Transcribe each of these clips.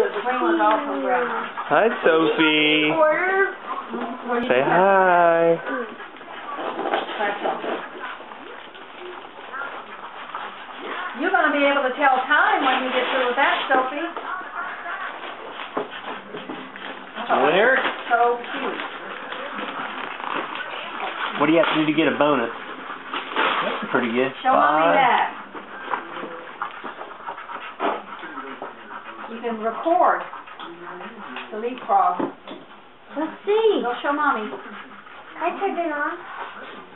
the swing was all from Grandma. Hi, Sophie. Say hi. You're going to be able to tell time when you get through with that, Sophie. Eric? So cute. What do you have to do to get a bonus? That's pretty good. Show Mommy that. You can record the leapfrog. Let's see. Go show Mommy. I turned it on.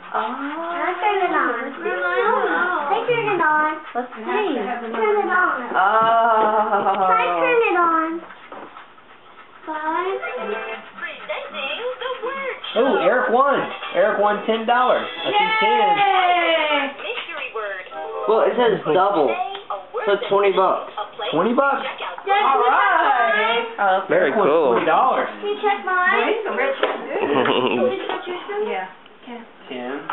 Oh. I turned it on. I turned it on. Let's see. Turn it on. Oh. I turned it on. 5. Oh, Eric won. Eric won $10. I see 10. Mystery word. Well, it says double, so it's $20. $20? All right. Very cool. $20. Can you check mine? He's a rich Can you check your shoe? Yeah. 10.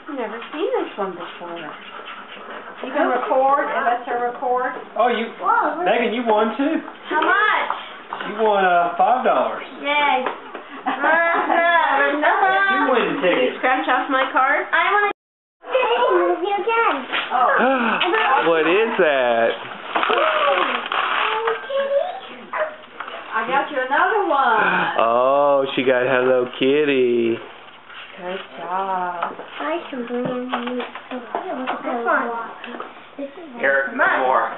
I've never seen this one before. You can record. It lets her record. Oh, you, Whoa, Megan, you won too. how much? You won $5. Yay. You win the ticket. Scratch off my card? I want to move you again. Oh. What is that? I got you another one. Oh, she got Hello Kitty. Good job. I can bring in this one. Eric, more.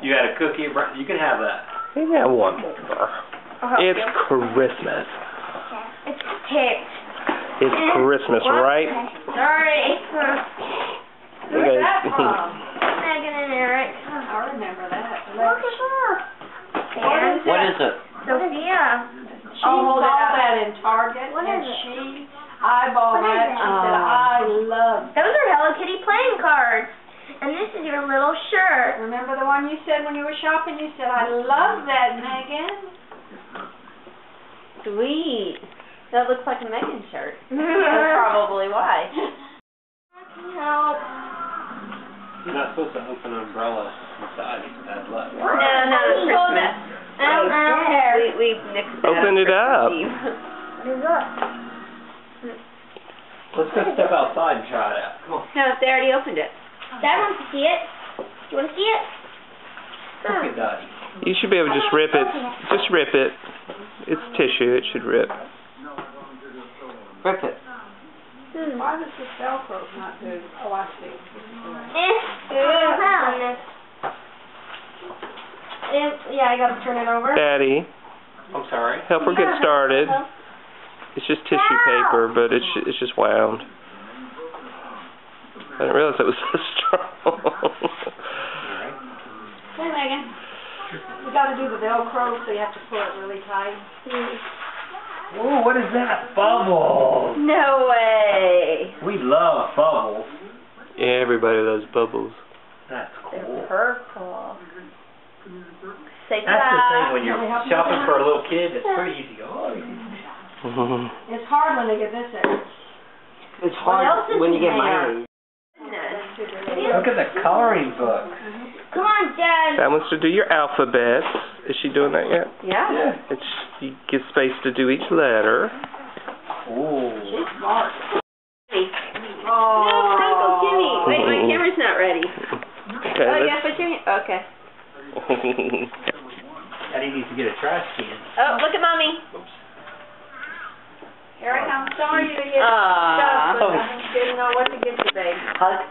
You got a cookie. You can have that. We got one more. It's Christmas. It's picked. It's Christmas, right? Sorry. Where's that Okay. from? Megan and Eric. I remember that. Look at her. And What is it? Sophia. She saw that in Target, What and is it? she eyeballed What is that. it? She said, I love it. Those are Hello Kitty playing cards. And this is your little shirt. Remember the one you said when you were shopping? You said, I love that, Megan. Sweet. That looks like a Megan shirt. That's probably why. Help. You're not supposed to open an umbrella inside. It's bad luck. No, it's Christmas. I don't care. We mixed that Open it up. Let's go step outside and try it out. Come on. No, they already opened it. Dad wants to see it. Do you want to see it? Look at Daddy. You should be able to just rip it. Just rip it. It's tissue. It should rip. Rip it. Why does this Velcro not do? Oh, I see. Yeah, I gotta turn it over. Daddy, I'm sorry. help her get started. It's just tissue paper, but it's just wound. I didn't realize it was so strong. Hey, Megan. We got to do the Velcro, so you have to pull it really tight. Ooh, what is that? Bubbles. No way. We love bubbles. Yeah, everybody loves bubbles. That's They're cool. purple. Say That's the thing ta-da. when you're shopping for a little kid. It's pretty easy. Oh, It's hard when they get this age. It's hard when you get my age. look at the coloring book. Come on, Dad. That wants to do your alphabet. Is she doing that yet? Yeah. It's you get space to do each letter. Ooh. She's smart. No, Uncle Jimmy. Wait, my camera's not ready. Okay, Oh, you gotta put your hand. Okay. Daddy needs to get a trash can. Oh, look at Mommy. Eric, I'm sorry you to get Aw. stuff, but I didn't know what to get you, baby. Hug.